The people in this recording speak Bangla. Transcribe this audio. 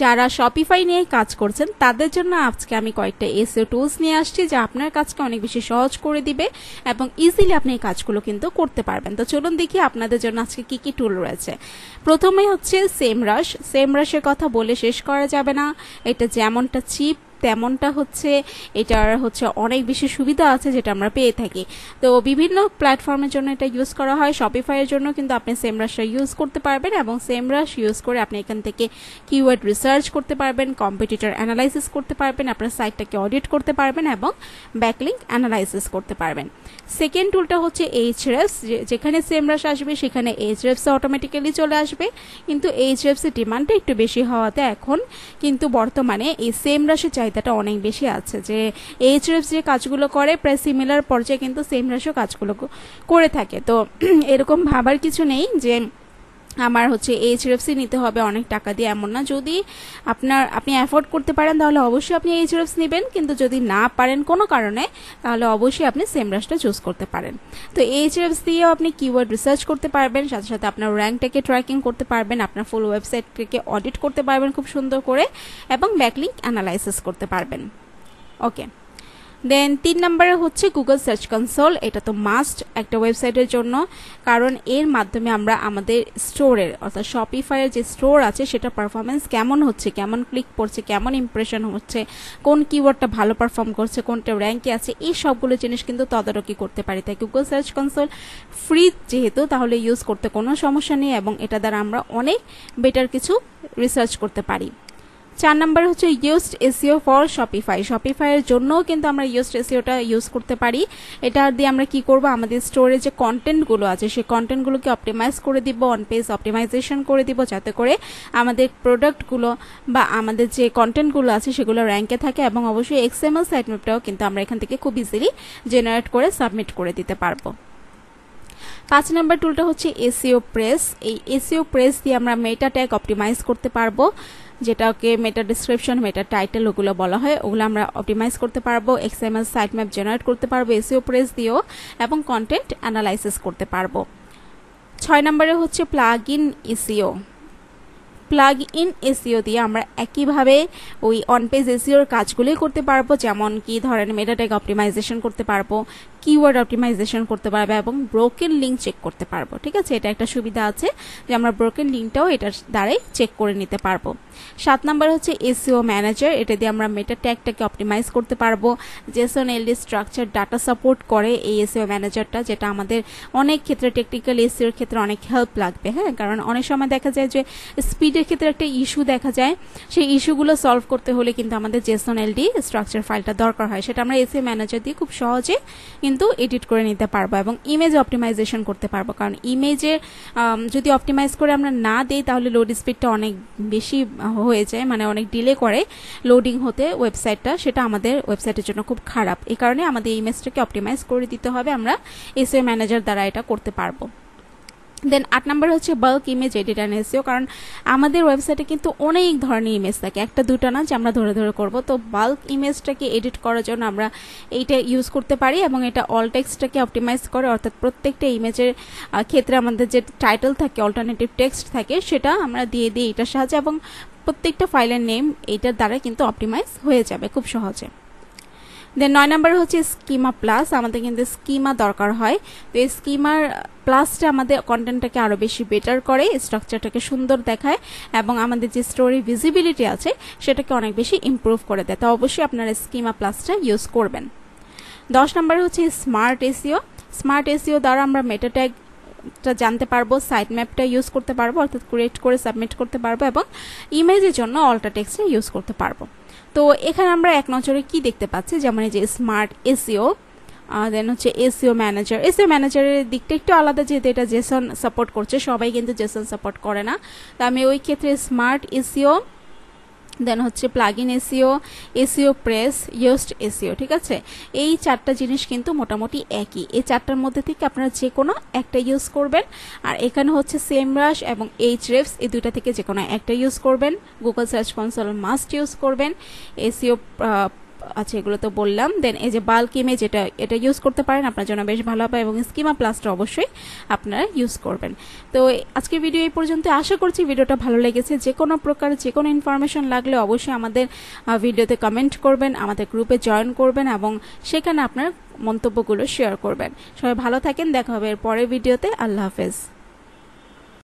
যারা শপিফাই নিয়ে কাজ করছেন তাদের জন্য আজকে আমি কয়েকটা এসইও টুলস নিয়ে আসছি যা আপনার কাজকে অনেক বেশি সহজ করে দিবে এবং ইজিলি আপনি এই কাজগুলো কিন্তু করতে পারবেন। তো চলুন দেখি আপনাদের জন্য আজকে কি কি টুল রয়েছে। প্রথমেই হচ্ছে সেমরাশের কথা বলে শেষ করা যাবে না। এটা যেমনটা চিপ তেমনটা হচ্ছে এটার হচ্ছে অনেক বেশি সুবিধা আছে যেটা আমরা পেয়ে থাকি। তো বিভিন্ন প্ল্যাটফর্মের জন্য এটা ইউজ করা হয়, শপিফাইয়ের জন্য কিন্তু আপনি সেমরাশটা ইউজ করতে পারবেন এবং সেমরাশ ইউজ করে আপনি এখান থেকে কিওয়ার্ড রিসার্চ করতে পারবেন, কম্পিটিটর অ্যানালাইসিস করতে পারবেন, আপনার সাইটটাকে অডিট করতে পারবেন এবং ব্যাকলিঙ্ক অ্যানালাইসিস করতে পারবেন। সেকেন্ড টুলটা হচ্ছে এইচরেফস, যেখানে সেমরাশ আসবে সেখানে এইচরেফস অটোমেটিক্যালি চলে আসবে, কিন্তু এইচরেফস এর ডিমান্ডটা একটু বেশি হওয়াতে এখন কিন্তু বর্তমানে এই সেমরাশের চাহিদাটা অনেক বেশি আছে। যে এইচরেফস যে কাজগুলো করে প্রায় সিমিলার পর্যায়ে কিন্তু সেমরাশও কাজগুলো করে থাকে। তো এরকম ভাবার কিছু নেই যে আমার হচ্ছে এইচরেফসি নিতে হবে অনেক টাকা দিয়ে, এমন না। যদি আপনি অ্যাফোর্ড করতে পারেন তাহলে অবশ্যই আপনি এইচরেফস নেবেন, কিন্তু যদি না পারেন কোনো কারণে তাহলে অবশ্যই আপনি সেমরাশটা চুজ করতে পারেন। তো এইচরেফস দিয়েও আপনি কিওয়ার্ড রিসার্চ করতে পারবেন, সাথে সাথে আপনার র্যাঙ্কটাকে ট্র্যাকিং করতে পারবেন, আপনার ফুল ওয়েবসাইটটাকে অডিট করতে পারবেন খুব সুন্দর করে এবং ব্যাকলিঙ্ক অ্যানালাইসিস করতে পারবেন। ওকে, দেন 3 নম্বরে হচ্ছে গুগল সার্চ কনসোল। এটা তো মাস্ট একটা ওয়েবসাইটের জন্য, কারণ এর মাধ্যমে আমরা আমাদের স্টোরের অর্থাৎ শপিফাইয়ের যে স্টোর আছে সেটা পারফরমেন্স কেমন হচ্ছে, কেমন ক্লিক পড়ছে, কেমন ইমপ্রেশন হচ্ছে, কোন কিওয়ার্ডটা ভালো পারফর্ম করছে, কোনটা র্যাঙ্কে আছে, এই সবগুলো জিনিস কিন্তু তদারকি করতে পারি। তাই গুগল সার্চ কনসোল ফ্রি যেহেতু তাহলে ইউজ করতে কোনো সমস্যা নেই এবং এটা দ্বারা আমরা অনেক বেটার কিছু রিসার্চ করতে পারি। 4 নম্বর হচ্ছে ইউজড এসইও ফর শপিফাই। শপিফাইয়ের জন্যও কিন্তু আমরা ইউজড এসইওটা ইউজ করতে পারি। এটা দিয়ে আমরা কি করব, আমাদের স্টোরে যে কন্টেন্টগুলো আছে সেই কন্টেন্টগুলোকে অপটিমাইজ করে দিব, অন পেজ অপটিমাইজেশন করে দিব, যাতে করে আমাদের প্রোডাক্টগুলো বা আমাদের যে কন্টেন্টগুলো আছে সেগুলো র্যাঙ্কে থাকে এবং অবশ্যই এক্সএমএল সাইটম্যাপটাও কিন্তু আমরা এখান থেকে খুব ইজিলি জেনারেট করে সাবমিট করে দিতে পারবো। 5 নম্বর টুলটা হচ্ছে এসইও প্রেস। এই এসইও প্রেস দিয়ে আমরা মেটা ট্যাগ অপটিমাইজ করতে পারবো, যেটাকে মেটা ডিসক্রিপশন, মেটা টাইটেল ওগুলো বলা হয়, ওগুলো আমরা অপটিমাইজ করতে পারবো, এক্সএমএল সাইটম্যাপ জেনারেট করতে পারবো এসইও প্রেস দিয়েও এবং কন্টেন্ট অ্যানালাইসিস করতে পারবো। 6 নম্বরে হচ্ছে plug in SEO. Plug in SEO দিয়ে আমরা একইভাবে ওই অন পেজ এসইওর কাজগুলোই করতে পারবো, যেমন কি ধরেন মেটা ট্যাগ অপটিমাইজেশন করতে পারবো, কিওয়ার্ড অপটিমাইজেশন করতে পারবো এবং ব্রোকেন লিঙ্ক চেক করতে পারবো। ঠিক আছে, এটা একটা সুবিধা আছে যে আমরা ব্রোকেন লিঙ্কটাও এটার দ্বারাই চেক করে নিতে পারবো। 7 নম্বর হচ্ছে এসইও ম্যানেজার। এটা দিয়ে আমরা মেটা ট্যাগটাকে অপটিমাইজ করতে পারবো। জেসন এলডি স্ট্রাকচার ডাটা সাপোর্ট করে এই এসইও ম্যানেজারটা, যেটা আমাদের অনেক ক্ষেত্রে টেকনিক্যাল এসইওর ক্ষেত্রে অনেক হেল্প লাগবে। হ্যাঁ, কারণ অনেক সময় দেখা যায় যে স্পিডের ক্ষেত্রে একটা ইস্যু দেখা যায়, সেই ইস্যুগুলো সলভ করতে হলে কিন্তু আমাদের জেসন এলডি স্ট্রাকচার ফাইলটা দরকার হয়, সেটা আমরা এসইও ম্যানেজার দিয়ে খুব সহজে কিন্তু এডিট করে নিতে পারবো এবং ইমেজ অপটিমাইজেশন করতে পারবো। কারণ ইমেজে যদি অপটিমাইজ করে আমরা না দেই তাহলে লোড স্পিডটা অনেক বেশি হয়ে যায়, মানে অনেক ডিলে করে লোডিং হতে ওয়েবসাইটটা, সেটা আমাদের ওয়েবসাইটের জন্য খুব খারাপ। এই কারণে আমাদের ইমেজটাকে অপটিমাইজ করে দিতে হবে, আমরা এসইও ম্যানেজার দ্বারা এটা করতে পারবো। দেন 8 নম্বর হচ্ছে bulk image edit and SEO. কারণ আমাদের ওয়েবসাইটে কিন্তু অনেক ধরনের ইমেজ থাকে, একটা দুটো না যে আমরা ধরে ধরে করব। তো বাল্ক ইমেজটাকে এডিট করার জন্য আমরা এইটা ইউজ করতে পারি এবং এটা অল টেক্সটটাকে অপটিমাইজ করে, অর্থাৎ প্রত্যেকটা ইমেজের ক্ষেত্রে আমাদের যে টাইটেল থাকে, অল্টারনেটিভ টেক্সট থাকে, সেটা আমরা দিয়ে দিই এটার সাহায্যে এবং প্রত্যেকটা ফাইলের নেম এইটার দ্বারা কিন্তু অপটিমাইজ হয়ে যাবে খুব সহজে। দেন 9 নম্বর হচ্ছে স্কিমা প্লাস। আমাদের কিন্তু স্কিমা দরকার হয়, তো এই স্কিমার প্লাসটা আমাদের কন্টেন্টটাকে আরও বেশি বেটার করে, স্ট্রাকচারটাকে সুন্দর দেখায় এবং আমাদের যে স্টোরি ভিজিবিলিটি আছে সেটাকে অনেক বেশি ইমপ্রুভ করে দেয়। তো অবশ্যই আপনারা স্কিমা প্লাসটা ইউজ করবেন। 10 নম্বরে হচ্ছে স্মার্ট এসইও। স্মার্ট এসইও দ্বারা আমরা মেটা ট্যাগ জানতে পারবো, সাইট ম্যাপটা ইউজ করতে পারবো, অর্থাৎ ক্রিয়েট করে সাবমিট করতে পারবো এবং ইমেজের জন্য অল্টা টেক্সটটা ইউজ করতে পারবো। তো এখানে আমরা এক নজরে কি দেখতে পাচ্ছি, যেমন এই যে স্মার্ট এসইও, দেন হচ্ছে এসইও ম্যানেজার। এসইও ম্যানেজারের দিকটা একটু আলাদা, যেহেতু এটা জেসন সাপোর্ট করছে, সবাই কিন্তু জেসন সাপোর্ট করে না। তো আমি ওই ক্ষেত্রে স্মার্ট এসইও, দেন হচ্ছে plug in SEO, SEO press, used SEO. ঠিক আছে, এই 4টা জিনিস কিন্তু মোটামুটি একই। এই 4টার মধ্যে থেকে আপনারা যে কোনো একটা ইউজ করবেন। আর এখানে হচ্ছে সেমরাশ এবং এইচরেফস, এই দুইটা থেকে যে কোনো একটা ইউজ করবেন। Google search console must use করবেন। এসইও আচ্ছা এগুলো তো বললাম। দেন এই যে বাল্ক ইমেজ, এটা ইউজ করতে পারেন, আপনার জন্য বেশ ভালো হবে। এবং স্কিমা প্লাসটা অবশ্যই আপনারা ইউজ করবেন। তো আজকের ভিডিও এই পর্যন্ত। আশা করছি ভিডিওটা ভালো লেগেছে। যে কোনো প্রকার যে কোনো ইনফরমেশন লাগলে অবশ্যই আমাদের ভিডিওতে কমেন্ট করবেন, আমাদের গ্রুপে জয়েন করবেন এবং সেখানে আপনার মন্তব্যগুলো শেয়ার করবেন। সবাই ভালো থাকেন, দেখা হবে এর পরের ভিডিওতে। আল্লাহ হাফেজ।